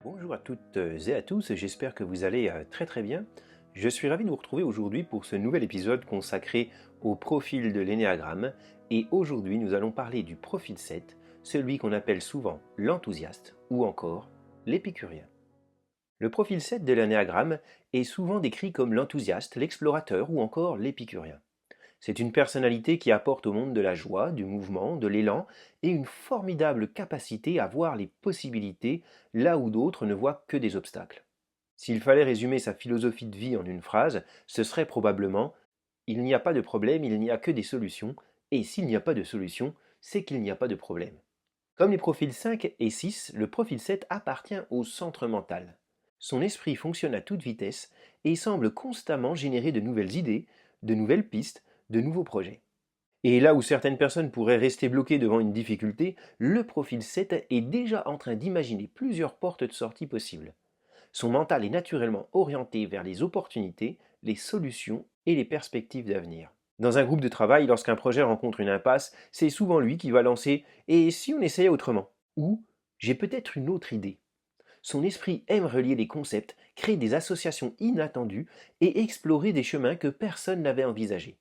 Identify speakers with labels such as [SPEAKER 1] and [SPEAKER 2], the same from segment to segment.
[SPEAKER 1] Bonjour à toutes et à tous, j'espère que vous allez très bien. Je suis ravi de vous retrouver aujourd'hui pour ce nouvel épisode consacré au profil de l'énéagramme. Et aujourd'hui, nous allons parler du profil 7, celui qu'on appelle souvent l'enthousiaste ou encore l'épicurien. Le profil 7 de l'énéagramme est souvent décrit comme l'enthousiaste, l'explorateur ou encore l'épicurien. C'est une personnalité qui apporte au monde de la joie, du mouvement, de l'élan et une formidable capacité à voir les possibilités là où d'autres ne voient que des obstacles. S'il fallait résumer sa philosophie de vie en une phrase, ce serait probablement: il n'y a pas de problème, il n'y a que des solutions, et s'il n'y a pas de solution, c'est qu'il n'y a pas de problème. Comme les profils 5 et 6, le profil 7 appartient au centre mental. Son esprit fonctionne à toute vitesse et semble constamment générer de nouvelles idées, de nouvelles pistes, de nouveaux projets. Et là où certaines personnes pourraient rester bloquées devant une difficulté, le profil 7 est déjà en train d'imaginer plusieurs portes de sortie possibles. Son mental est naturellement orienté vers les opportunités, les solutions et les perspectives d'avenir. Dans un groupe de travail, lorsqu'un projet rencontre une impasse, c'est souvent lui qui va lancer: «Et si on essayait autrement?» ou «J'ai peut-être une autre idée». Son esprit aime relier des concepts, créer des associations inattendues et explorer des chemins que personne n'avait envisagés.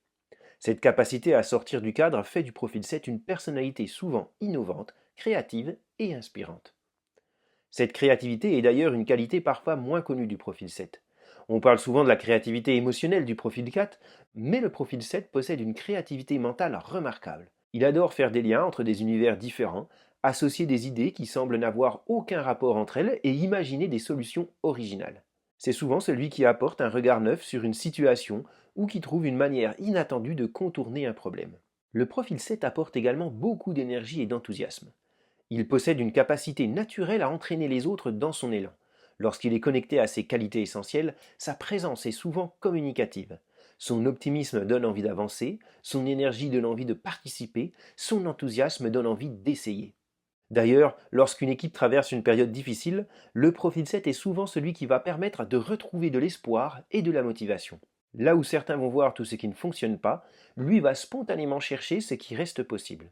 [SPEAKER 1] Cette capacité à sortir du cadre fait du profil 7 une personnalité souvent innovante, créative et inspirante. Cette créativité est d'ailleurs une qualité parfois moins connue du profil 7. On parle souvent de la créativité émotionnelle du profil 4, mais le profil 7 possède une créativité mentale remarquable. Il adore faire des liens entre des univers différents, associer des idées qui semblent n'avoir aucun rapport entre elles et imaginer des solutions originales. C'est souvent celui qui apporte un regard neuf sur une situation ou qui trouve une manière inattendue de contourner un problème. Le profil 7 apporte également beaucoup d'énergie et d'enthousiasme. Il possède une capacité naturelle à entraîner les autres dans son élan. Lorsqu'il est connecté à ses qualités essentielles, sa présence est souvent communicative. Son optimisme donne envie d'avancer, son énergie donne envie de participer, son enthousiasme donne envie d'essayer. D'ailleurs, lorsqu'une équipe traverse une période difficile, le profil 7 est souvent celui qui va permettre de retrouver de l'espoir et de la motivation. Là où certains vont voir tout ce qui ne fonctionne pas, lui va spontanément chercher ce qui reste possible.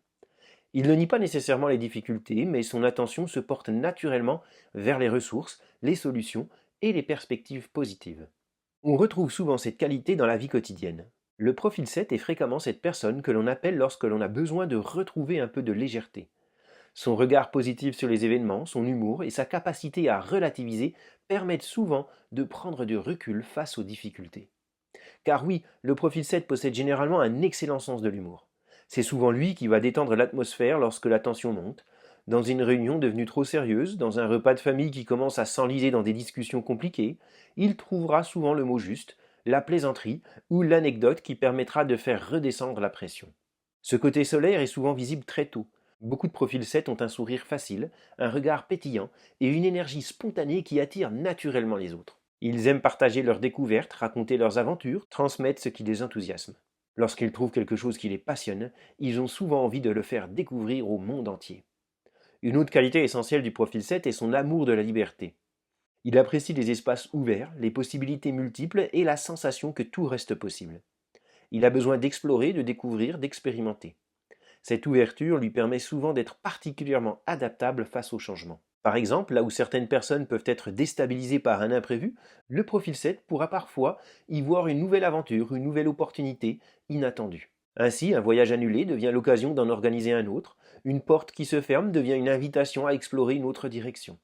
[SPEAKER 1] Il ne nie pas nécessairement les difficultés, mais son attention se porte naturellement vers les ressources, les solutions et les perspectives positives. On retrouve souvent cette qualité dans la vie quotidienne. Le profil 7 est fréquemment cette personne que l'on appelle lorsque l'on a besoin de retrouver un peu de légèreté. Son regard positif sur les événements, son humour et sa capacité à relativiser permettent souvent de prendre du recul face aux difficultés. Car oui, le profil 7 possède généralement un excellent sens de l'humour. C'est souvent lui qui va détendre l'atmosphère lorsque la tension monte, dans une réunion devenue trop sérieuse, dans un repas de famille qui commence à s'enliser dans des discussions compliquées, il trouvera souvent le mot juste, la plaisanterie ou l'anecdote qui permettra de faire redescendre la pression. Ce côté solaire est souvent visible très tôt. Beaucoup de profils 7 ont un sourire facile, un regard pétillant et une énergie spontanée qui attire naturellement les autres. Ils aiment partager leurs découvertes, raconter leurs aventures, transmettre ce qui les enthousiasme. Lorsqu'ils trouvent quelque chose qui les passionne, ils ont souvent envie de le faire découvrir au monde entier. Une autre qualité essentielle du profil 7 est son amour de la liberté. Il apprécie les espaces ouverts, les possibilités multiples et la sensation que tout reste possible. Il a besoin d'explorer, de découvrir, d'expérimenter. Cette ouverture lui permet souvent d'être particulièrement adaptable face au changement. Par exemple, là où certaines personnes peuvent être déstabilisées par un imprévu, le profil 7 pourra parfois y voir une nouvelle aventure, une nouvelle opportunité inattendue. Ainsi, un voyage annulé devient l'occasion d'en organiser un autre, une porte qui se ferme devient une invitation à explorer une autre direction.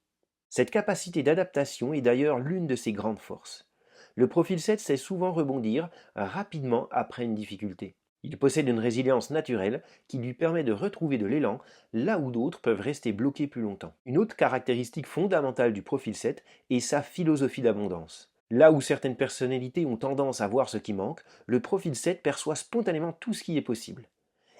[SPEAKER 1] Cette capacité d'adaptation est d'ailleurs l'une de ses grandes forces. Le profil 7 sait souvent rebondir rapidement après une difficulté. Il possède une résilience naturelle qui lui permet de retrouver de l'élan là où d'autres peuvent rester bloqués plus longtemps. Une autre caractéristique fondamentale du profil 7 est sa philosophie d'abondance. Là où certaines personnalités ont tendance à voir ce qui manque, le profil 7 perçoit spontanément tout ce qui est possible.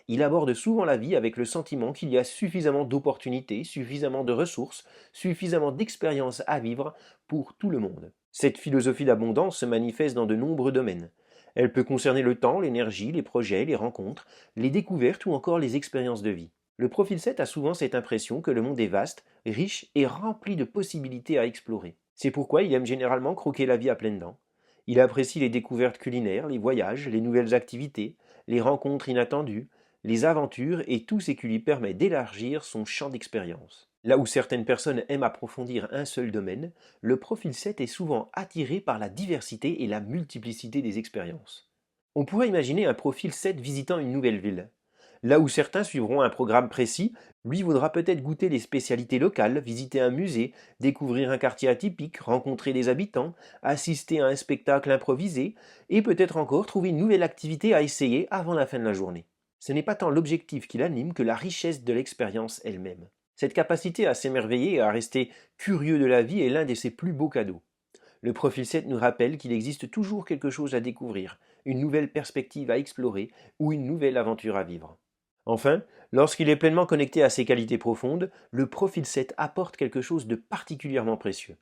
[SPEAKER 1] Il aborde souvent la vie avec le sentiment qu'il y a suffisamment d'opportunités, suffisamment de ressources, suffisamment d'expériences à vivre pour tout le monde. Cette philosophie d'abondance se manifeste dans de nombreux domaines. Elle peut concerner le temps, l'énergie, les projets, les rencontres, les découvertes ou encore les expériences de vie. Le profil 7 a souvent cette impression que le monde est vaste, riche et rempli de possibilités à explorer. C'est pourquoi il aime généralement croquer la vie à pleines dents. Il apprécie les découvertes culinaires, les voyages, les nouvelles activités, les rencontres inattendues, les aventures et tout ce qui lui permet d'élargir son champ d'expérience. Là où certaines personnes aiment approfondir un seul domaine, le profil 7 est souvent attiré par la diversité et la multiplicité des expériences. On pourrait imaginer un profil 7 visitant une nouvelle ville. Là où certains suivront un programme précis, lui voudra peut-être goûter les spécialités locales, visiter un musée, découvrir un quartier atypique, rencontrer des habitants, assister à un spectacle improvisé, et peut-être encore trouver une nouvelle activité à essayer avant la fin de la journée. Ce n'est pas tant l'objectif qui l'anime que la richesse de l'expérience elle-même. Cette capacité à s'émerveiller et à rester curieux de la vie est l'un de ses plus beaux cadeaux. Le profil 7 nous rappelle qu'il existe toujours quelque chose à découvrir, une nouvelle perspective à explorer ou une nouvelle aventure à vivre. Enfin, lorsqu'il est pleinement connecté à ses qualités profondes, le profil 7 apporte quelque chose de particulièrement précieux.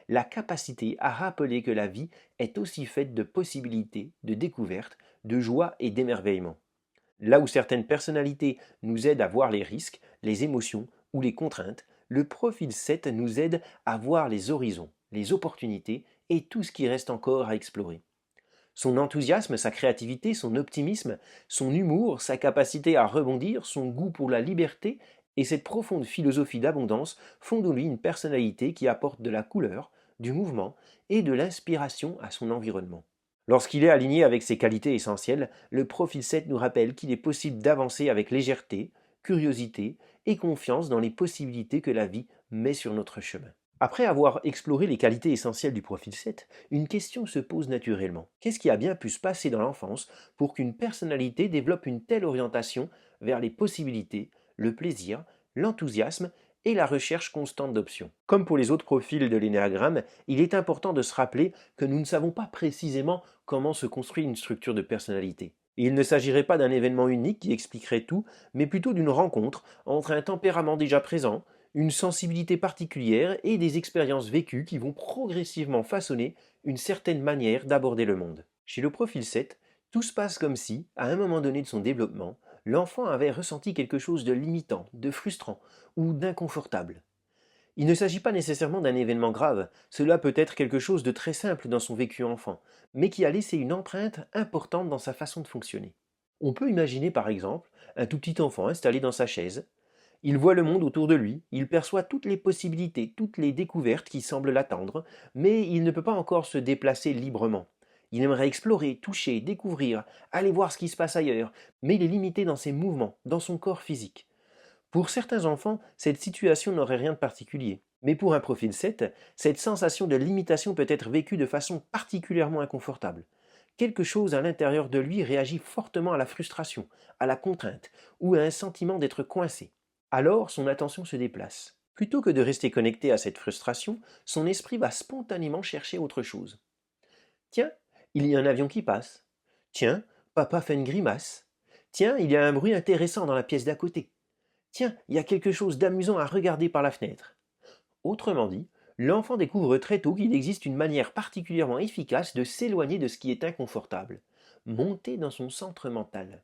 [SPEAKER 1] La capacité à rappeler que la vie est aussi faite de possibilités, de découvertes, de joie et d'émerveillement. Là où certaines personnalités nous aident à voir les risques, les émotions ou les contraintes, le profil 7 nous aide à voir les horizons, les opportunités et tout ce qui reste encore à explorer. Son enthousiasme, sa créativité, son optimisme, son humour, sa capacité à rebondir, son goût pour la liberté et cette profonde philosophie d'abondance font de lui une personnalité qui apporte de la couleur, du mouvement et de l'inspiration à son environnement. Lorsqu'il est aligné avec ses qualités essentielles, le profil 7 nous rappelle qu'il est possible d'avancer avec légèreté, curiosité et confiance dans les possibilités que la vie met sur notre chemin. Après avoir exploré les qualités essentielles du profil 7, une question se pose naturellement. Qu'est-ce qui a bien pu se passer dans l'enfance pour qu'une personnalité développe une telle orientation vers les possibilités, le plaisir, l'enthousiasme et la recherche constante d'options? Comme pour les autres profils de l'énéagramme, il est important de se rappeler que nous ne savons pas précisément comment se construit une structure de personnalité. Et il ne s'agirait pas d'un événement unique qui expliquerait tout, mais plutôt d'une rencontre entre un tempérament déjà présent, une sensibilité particulière et des expériences vécues qui vont progressivement façonner une certaine manière d'aborder le monde. Chez le profil 7, tout se passe comme si, à un moment donné de son développement, l'enfant avait ressenti quelque chose de limitant, de frustrant ou d'inconfortable. Il ne s'agit pas nécessairement d'un événement grave, cela peut être quelque chose de très simple dans son vécu enfant, mais qui a laissé une empreinte importante dans sa façon de fonctionner. On peut imaginer par exemple un tout petit enfant installé dans sa chaise. Il voit le monde autour de lui, il perçoit toutes les possibilités, toutes les découvertes qui semblent l'attendre, mais il ne peut pas encore se déplacer librement. Il aimerait explorer, toucher, découvrir, aller voir ce qui se passe ailleurs, mais il est limité dans ses mouvements, dans son corps physique. Pour certains enfants, cette situation n'aurait rien de particulier. Mais pour un profil 7, cette sensation de limitation peut être vécue de façon particulièrement inconfortable. Quelque chose à l'intérieur de lui réagit fortement à la frustration, à la contrainte ou à un sentiment d'être coincé. Alors son attention se déplace. Plutôt que de rester connecté à cette frustration, son esprit va spontanément chercher autre chose. Tiens, il y a un avion qui passe. Tiens, papa fait une grimace. Tiens, il y a un bruit intéressant dans la pièce d'à côté. Tiens, il y a quelque chose d'amusant à regarder par la fenêtre. Autrement dit, l'enfant découvre très tôt qu'il existe une manière particulièrement efficace de s'éloigner de ce qui est inconfortable, monter dans son centre mental.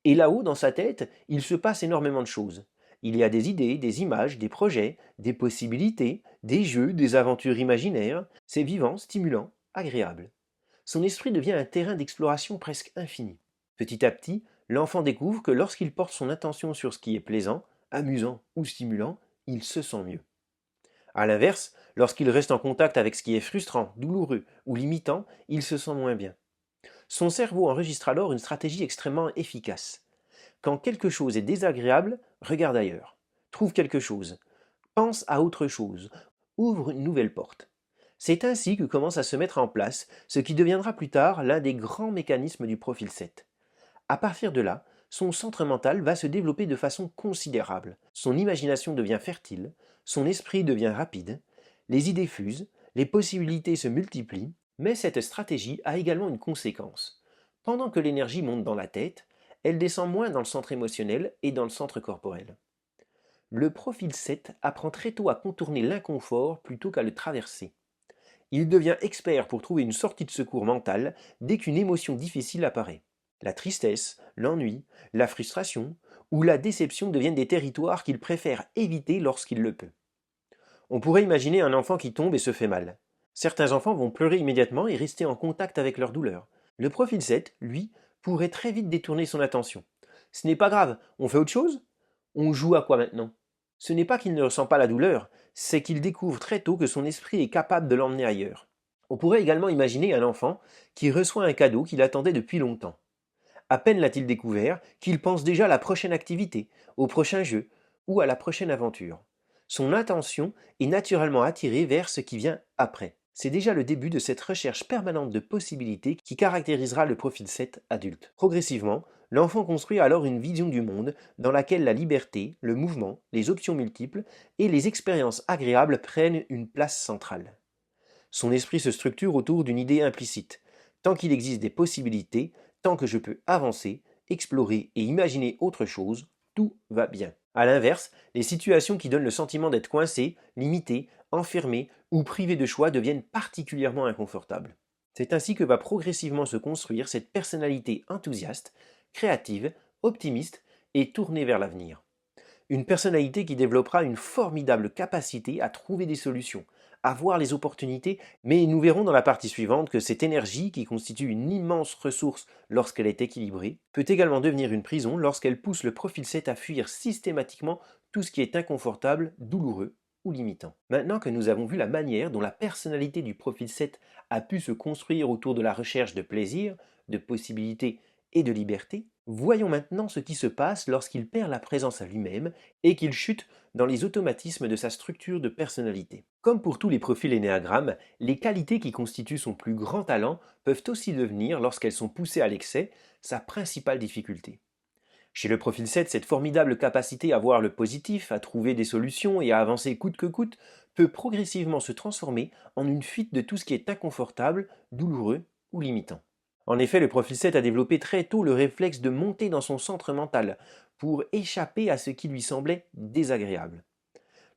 [SPEAKER 1] Et là-haut, dans sa tête, il se passe énormément de choses. Il y a des idées, des images, des projets, des possibilités, des jeux, des aventures imaginaires. C'est vivant, stimulant, agréable. Son esprit devient un terrain d'exploration presque infini. Petit à petit, l'enfant découvre que lorsqu'il porte son attention sur ce qui est plaisant, amusant ou stimulant, il se sent mieux. A l'inverse, lorsqu'il reste en contact avec ce qui est frustrant, douloureux ou limitant, il se sent moins bien. Son cerveau enregistre alors une stratégie extrêmement efficace. Quand quelque chose est désagréable, regarde ailleurs. Trouve quelque chose. Pense à autre chose. Ouvre une nouvelle porte. C'est ainsi que commence à se mettre en place ce qui deviendra plus tard l'un des grands mécanismes du profil 7. À partir de là, son centre mental va se développer de façon considérable. Son imagination devient fertile, son esprit devient rapide, les idées fusent, les possibilités se multiplient, mais cette stratégie a également une conséquence. Pendant que l'énergie monte dans la tête, elle descend moins dans le centre émotionnel et dans le centre corporel. Le profil 7 apprend très tôt à contourner l'inconfort plutôt qu'à le traverser. Il devient expert pour trouver une sortie de secours mentale dès qu'une émotion difficile apparaît. La tristesse, l'ennui, la frustration ou la déception deviennent des territoires qu'il préfère éviter lorsqu'il le peut. On pourrait imaginer un enfant qui tombe et se fait mal. Certains enfants vont pleurer immédiatement et rester en contact avec leur douleur. Le profil 7, lui, pourrait très vite détourner son attention. Ce n'est pas grave, on fait autre chose? On joue à quoi maintenant? Ce n'est pas qu'il ne ressent pas la douleur, c'est qu'il découvre très tôt que son esprit est capable de l'emmener ailleurs. On pourrait également imaginer un enfant qui reçoit un cadeau qu'il attendait depuis longtemps. À peine l'a-t-il découvert qu'il pense déjà à la prochaine activité, au prochain jeu ou à la prochaine aventure. Son attention est naturellement attirée vers ce qui vient après. C'est déjà le début de cette recherche permanente de possibilités qui caractérisera le profil 7 adulte. Progressivement, l'enfant construit alors une vision du monde dans laquelle la liberté, le mouvement, les options multiples et les expériences agréables prennent une place centrale. Son esprit se structure autour d'une idée implicite. Tant qu'il existe des possibilités, tant que je peux avancer, explorer et imaginer autre chose, tout va bien. A l'inverse, les situations qui donnent le sentiment d'être coincé, limité, enfermé ou privé de choix deviennent particulièrement inconfortables. C'est ainsi que va progressivement se construire cette personnalité enthousiaste, créative, optimiste et tournée vers l'avenir. Une personnalité qui développera une formidable capacité à trouver des solutions, à voir les opportunités, mais nous verrons dans la partie suivante que cette énergie, qui constitue une immense ressource lorsqu'elle est équilibrée, peut également devenir une prison lorsqu'elle pousse le profil 7 à fuir systématiquement tout ce qui est inconfortable, douloureux ou limitant. Maintenant que nous avons vu la manière dont la personnalité du profil 7 a pu se construire autour de la recherche de plaisir, de possibilités et de liberté, voyons maintenant ce qui se passe lorsqu'il perd la présence à lui-même et qu'il chute dans les automatismes de sa structure de personnalité. Comme pour tous les profils énéagrammes, les qualités qui constituent son plus grand talent peuvent aussi devenir, lorsqu'elles sont poussées à l'excès, sa principale difficulté. Chez le profil 7, cette formidable capacité à voir le positif, à trouver des solutions et à avancer coûte que coûte peut progressivement se transformer en une fuite de tout ce qui est inconfortable, douloureux ou limitant. En effet, le profil 7 a développé très tôt le réflexe de monter dans son centre mental pour échapper à ce qui lui semblait désagréable.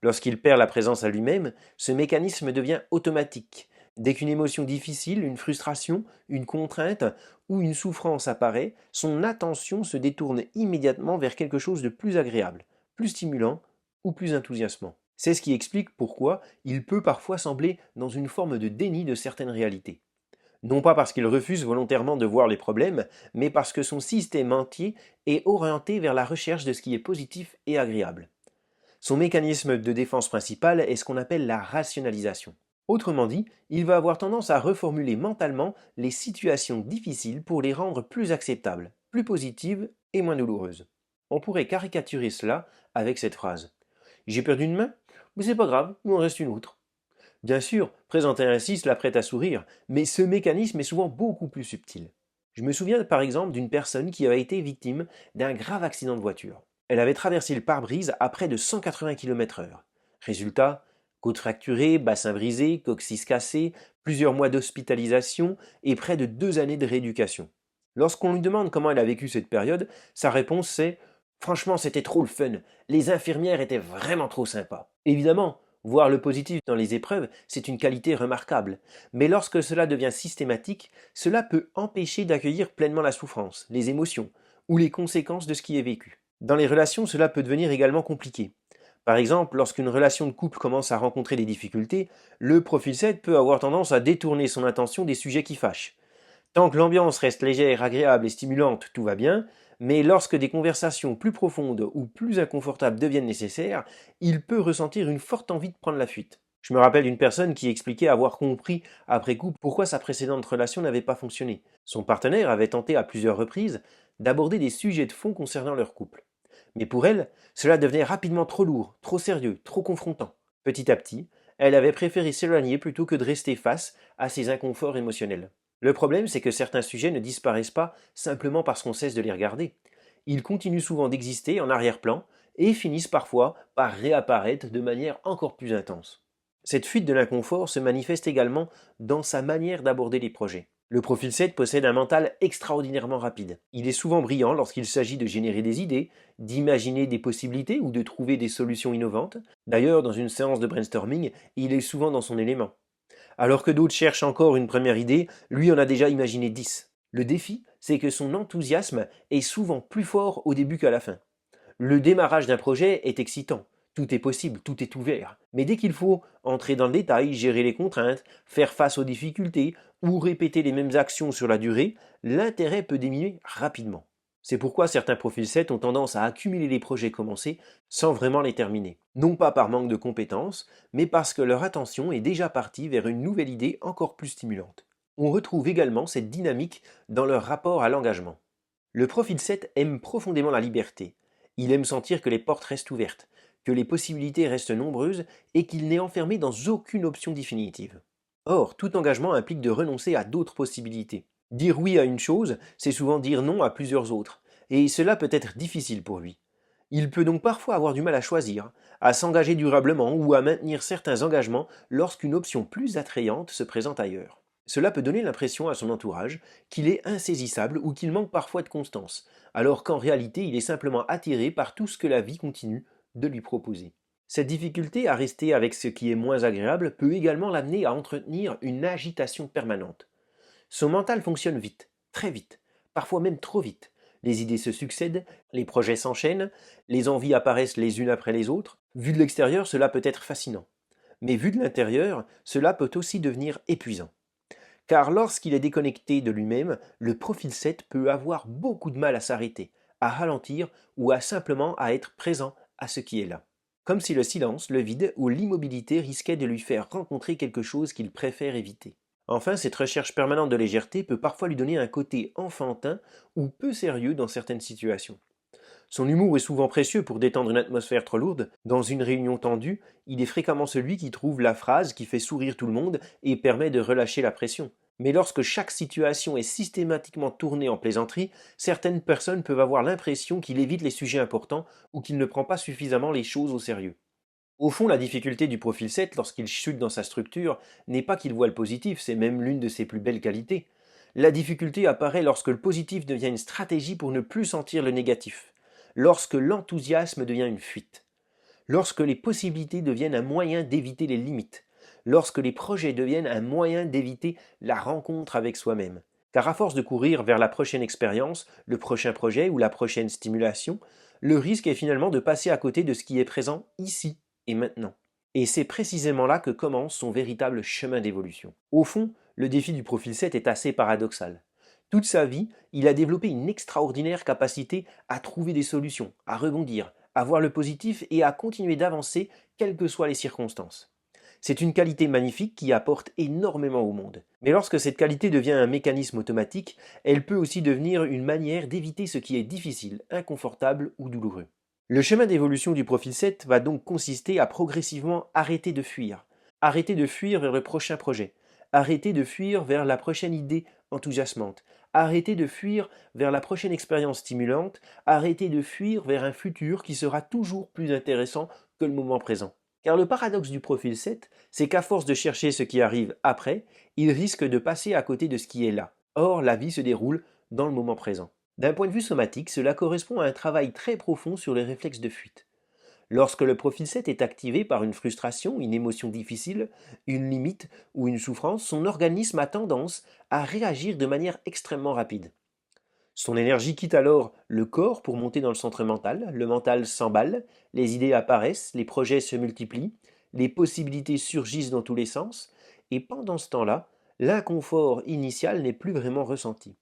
[SPEAKER 1] Lorsqu'il perd la présence à lui-même, ce mécanisme devient automatique. Dès qu'une émotion difficile, une frustration, une contrainte ou une souffrance apparaît, son attention se détourne immédiatement vers quelque chose de plus agréable, plus stimulant ou plus enthousiasmant. C'est ce qui explique pourquoi il peut parfois sembler dans une forme de déni de certaines réalités. Non pas parce qu'il refuse volontairement de voir les problèmes, mais parce que son système entier est orienté vers la recherche de ce qui est positif et agréable. Son mécanisme de défense principal est ce qu'on appelle la rationalisation. Autrement dit, il va avoir tendance à reformuler mentalement les situations difficiles pour les rendre plus acceptables, plus positives et moins douloureuses. On pourrait caricaturer cela avec cette phrase: J'ai perdu une main, mais c'est pas grave, il m'en reste une autre. Bien sûr, présenté ainsi, cela prête à sourire, mais ce mécanisme est souvent beaucoup plus subtil. Je me souviens par exemple d'une personne qui avait été victime d'un grave accident de voiture. Elle avait traversé le pare-brise à près de 180 km/h. Résultat, côte fracturée, bassin brisé, coccyx cassé, plusieurs mois d'hospitalisation et près de 2 années de rééducation. Lorsqu'on lui demande comment elle a vécu cette période, sa réponse c'est: Franchement, c'était trop le fun, les infirmières étaient vraiment trop sympas. Évidemment, voir le positif dans les épreuves, c'est une qualité remarquable, mais lorsque cela devient systématique, cela peut empêcher d'accueillir pleinement la souffrance, les émotions ou les conséquences de ce qui est vécu. Dans les relations, cela peut devenir également compliqué. Par exemple, lorsqu'une relation de couple commence à rencontrer des difficultés, le profil 7 peut avoir tendance à détourner son attention des sujets qui fâchent. Tant que l'ambiance reste légère, agréable et stimulante, tout va bien, mais lorsque des conversations plus profondes ou plus inconfortables deviennent nécessaires, il peut ressentir une forte envie de prendre la fuite. Je me rappelle d'une personne qui expliquait avoir compris après coup pourquoi sa précédente relation n'avait pas fonctionné. Son partenaire avait tenté à plusieurs reprises d'aborder des sujets de fond concernant leur couple. Mais pour elle, cela devenait rapidement trop lourd, trop sérieux, trop confrontant. Petit à petit, elle avait préféré s'éloigner plutôt que de rester face à ces inconforts émotionnels. Le problème, c'est que certains sujets ne disparaissent pas simplement parce qu'on cesse de les regarder. Ils continuent souvent d'exister en arrière-plan et finissent parfois par réapparaître de manière encore plus intense. Cette fuite de l'inconfort se manifeste également dans sa manière d'aborder les projets. Le profil 7 possède un mental extraordinairement rapide. Il est souvent brillant lorsqu'il s'agit de générer des idées, d'imaginer des possibilités ou de trouver des solutions innovantes. D'ailleurs, dans une séance de brainstorming, il est souvent dans son élément. Alors que d'autres cherchent encore une première idée, lui en a déjà imaginé 10. Le défi, c'est que son enthousiasme est souvent plus fort au début qu'à la fin. Le démarrage d'un projet est excitant. Tout est possible, tout est ouvert. Mais dès qu'il faut entrer dans le détail, gérer les contraintes, faire face aux difficultés ou répéter les mêmes actions sur la durée, l'intérêt peut diminuer rapidement. C'est pourquoi certains profils 7 ont tendance à accumuler les projets commencés sans vraiment les terminer. Non pas par manque de compétences, mais parce que leur attention est déjà partie vers une nouvelle idée encore plus stimulante. On retrouve également cette dynamique dans leur rapport à l'engagement. Le profil 7 aime profondément la liberté. Il aime sentir que les portes restent ouvertes, que les possibilités restent nombreuses et qu'il n'est enfermé dans aucune option définitive. Or, tout engagement implique de renoncer à d'autres possibilités. Dire oui à une chose, c'est souvent dire non à plusieurs autres, et cela peut être difficile pour lui. Il peut donc parfois avoir du mal à choisir, à s'engager durablement ou à maintenir certains engagements lorsqu'une option plus attrayante se présente ailleurs. Cela peut donner l'impression à son entourage qu'il est insaisissable ou qu'il manque parfois de constance, alors qu'en réalité il est simplement attiré par tout ce que la vie continue de lui proposer. Cette difficulté à rester avec ce qui est moins agréable peut également l'amener à entretenir une agitation permanente. Son mental fonctionne vite, très vite, parfois même trop vite. Les idées se succèdent, les projets s'enchaînent, les envies apparaissent les unes après les autres. Vu de l'extérieur, cela peut être fascinant. Mais vu de l'intérieur, cela peut aussi devenir épuisant. Car lorsqu'il est déconnecté de lui-même, le profil 7 peut avoir beaucoup de mal à s'arrêter, à ralentir ou à simplement à être présent à ce qui est là. Comme si le silence, le vide ou l'immobilité risquaient de lui faire rencontrer quelque chose qu'il préfère éviter. Enfin, cette recherche permanente de légèreté peut parfois lui donner un côté enfantin ou peu sérieux dans certaines situations. Son humour est souvent précieux pour détendre une atmosphère trop lourde. Dans une réunion tendue, il est fréquemment celui qui trouve la phrase qui fait sourire tout le monde et permet de relâcher la pression. Mais lorsque chaque situation est systématiquement tournée en plaisanterie, certaines personnes peuvent avoir l'impression qu'il évite les sujets importants ou qu'il ne prend pas suffisamment les choses au sérieux. Au fond, la difficulté du profil 7 lorsqu'il chute dans sa structure n'est pas qu'il voit le positif, c'est même l'une de ses plus belles qualités. La difficulté apparaît lorsque le positif devient une stratégie pour ne plus sentir le négatif, lorsque l'enthousiasme devient une fuite, lorsque les possibilités deviennent un moyen d'éviter les limites, lorsque les projets deviennent un moyen d'éviter la rencontre avec soi-même. Car à force de courir vers la prochaine expérience, le prochain projet ou la prochaine stimulation, le risque est finalement de passer à côté de ce qui est présent ici et maintenant. Et c'est précisément là que commence son véritable chemin d'évolution. Au fond, le défi du profil 7 est assez paradoxal. Toute sa vie, il a développé une extraordinaire capacité à trouver des solutions, à rebondir, à voir le positif et à continuer d'avancer quelles que soient les circonstances. C'est une qualité magnifique qui apporte énormément au monde. Mais lorsque cette qualité devient un mécanisme automatique, elle peut aussi devenir une manière d'éviter ce qui est difficile, inconfortable ou douloureux. Le chemin d'évolution du profil 7 va donc consister à progressivement arrêter de fuir vers le prochain projet, arrêter de fuir vers la prochaine idée enthousiasmante, arrêter de fuir vers la prochaine expérience stimulante, arrêter de fuir vers un futur qui sera toujours plus intéressant que le moment présent. Car le paradoxe du profil 7, c'est qu'à force de chercher ce qui arrive après, il risque de passer à côté de ce qui est là. Or, la vie se déroule dans le moment présent. D'un point de vue somatique, cela correspond à un travail très profond sur les réflexes de fuite. Lorsque le profil 7 est activé par une frustration, une émotion difficile, une limite ou une souffrance, son organisme a tendance à réagir de manière extrêmement rapide. Son énergie quitte alors le corps pour monter dans le mental s'emballe, les idées apparaissent, les projets se multiplient, les possibilités surgissent dans tous les sens, et pendant ce temps-là, l'inconfort initial n'est plus vraiment ressenti.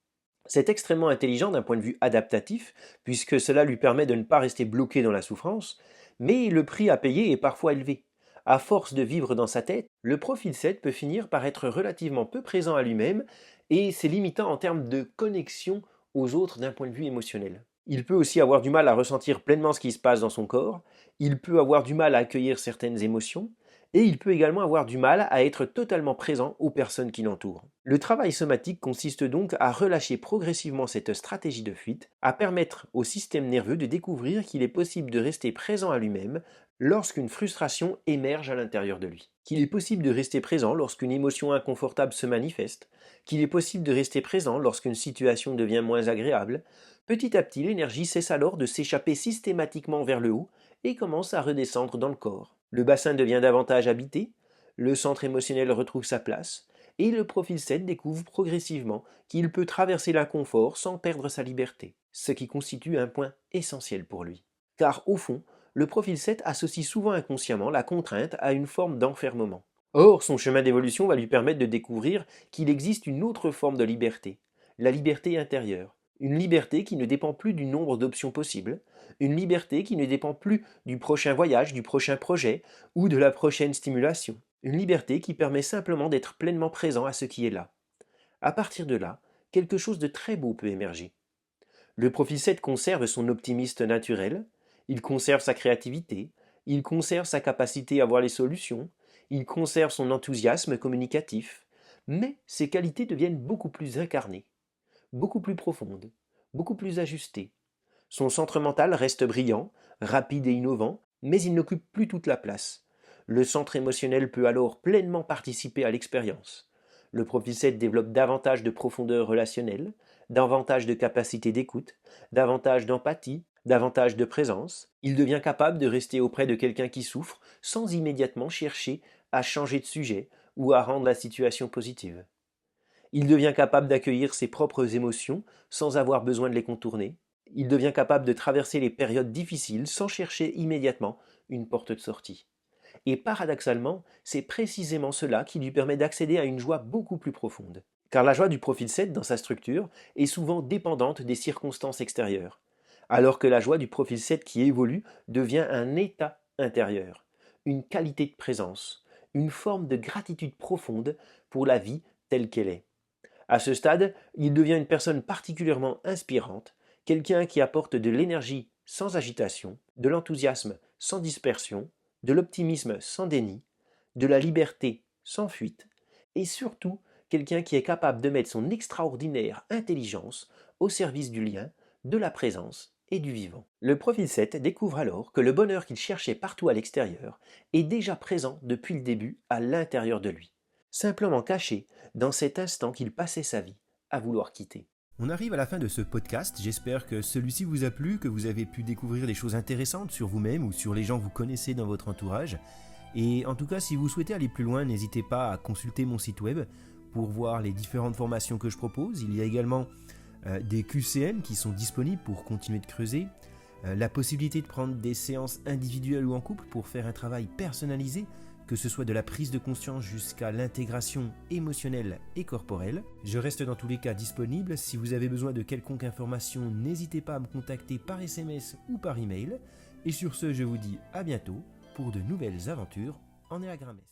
[SPEAKER 1] C'est extrêmement intelligent d'un point de vue adaptatif, puisque cela lui permet de ne pas rester bloqué dans la souffrance, mais le prix à payer est parfois élevé. À force de vivre dans sa tête, le profil 7 peut finir par être relativement peu présent à lui-même, et c'est limitant en termes de connexion aux autres d'un point de vue émotionnel. Il peut aussi avoir du mal à ressentir pleinement ce qui se passe dans son corps, il peut avoir du mal à accueillir certaines émotions, et il peut également avoir du mal à être totalement présent aux personnes qui l'entourent. Le travail somatique consiste donc à relâcher progressivement cette stratégie de fuite, à permettre au système nerveux de découvrir qu'il est possible de rester présent à lui-même lorsqu'une frustration émerge à l'intérieur de lui, qu'il est possible de rester présent lorsqu'une émotion inconfortable se manifeste, qu'il est possible de rester présent lorsqu'une situation devient moins agréable. Petit à petit, l'énergie cesse alors de s'échapper systématiquement vers le haut et commence à redescendre dans le corps. Le bassin devient davantage habité, le centre émotionnel retrouve sa place, et le profil 7 découvre progressivement qu'il peut traverser l'inconfort sans perdre sa liberté, ce qui constitue un point essentiel pour lui. Car au fond, le profil 7 associe souvent inconsciemment la contrainte à une forme d'enfermement. Or, son chemin d'évolution va lui permettre de découvrir qu'il existe une autre forme de liberté, la liberté intérieure, Une liberté qui ne dépend plus du nombre d'options possibles, une liberté qui ne dépend plus du prochain voyage, du prochain projet ou de la prochaine stimulation. Une liberté qui permet simplement d'être pleinement présent à ce qui est là. À partir de là, quelque chose de très beau peut émerger. Le profil 7 conserve son optimiste naturel, il conserve sa créativité, il conserve sa capacité à voir les solutions, il conserve son enthousiasme communicatif, mais ses qualités deviennent beaucoup plus incarnées, beaucoup plus profondes, beaucoup plus ajustées. Son centre mental reste brillant, rapide et innovant, mais il n'occupe plus toute la place. Le centre émotionnel peut alors pleinement participer à l'expérience. Le profil 7 développe davantage de profondeur relationnelle, davantage de capacité d'écoute, davantage d'empathie, davantage de présence. Il devient capable de rester auprès de quelqu'un qui souffre sans immédiatement chercher à changer de sujet ou à rendre la situation positive. Il devient capable d'accueillir ses propres émotions sans avoir besoin de les contourner. Il devient capable de traverser les périodes difficiles sans chercher immédiatement une porte de sortie. Et paradoxalement, c'est précisément cela qui lui permet d'accéder à une joie beaucoup plus profonde. Car la joie du profil 7 dans sa structure est souvent dépendante des circonstances extérieures, alors que la joie du profil 7 qui évolue devient un état intérieur, une qualité de présence, une forme de gratitude profonde pour la vie telle qu'elle est. À ce stade, il devient une personne particulièrement inspirante, quelqu'un qui apporte de l'énergie sans agitation, de l'enthousiasme sans dispersion, de l'optimisme sans déni, de la liberté sans fuite, et surtout quelqu'un qui est capable de mettre son extraordinaire intelligence au service du lien, de la présence et du vivant. Le profil 7 découvre alors que le bonheur qu'il cherchait partout à l'extérieur est déjà présent depuis le début à l'intérieur de lui, simplement caché dans cet instant qu'il passait sa vie à vouloir quitter.
[SPEAKER 2] On arrive à la fin de ce podcast, j'espère que celui-ci vous a plu, que vous avez pu découvrir des choses intéressantes sur vous-même ou sur les gens que vous connaissez dans votre entourage. Et en tout cas, si vous souhaitez aller plus loin, n'hésitez pas à consulter mon site web pour voir les différentes formations que je propose. Il y a également des QCM qui sont disponibles pour continuer de creuser, la possibilité de prendre des séances individuelles ou en couple pour faire un travail personnalisé, que ce soit de la prise de conscience jusqu'à l'intégration émotionnelle et corporelle. Je reste dans tous les cas disponible. Si vous avez besoin de quelconque information, n'hésitez pas à me contacter par SMS ou par email. Et sur ce, je vous dis à bientôt pour de nouvelles aventures en Ennéagramesque.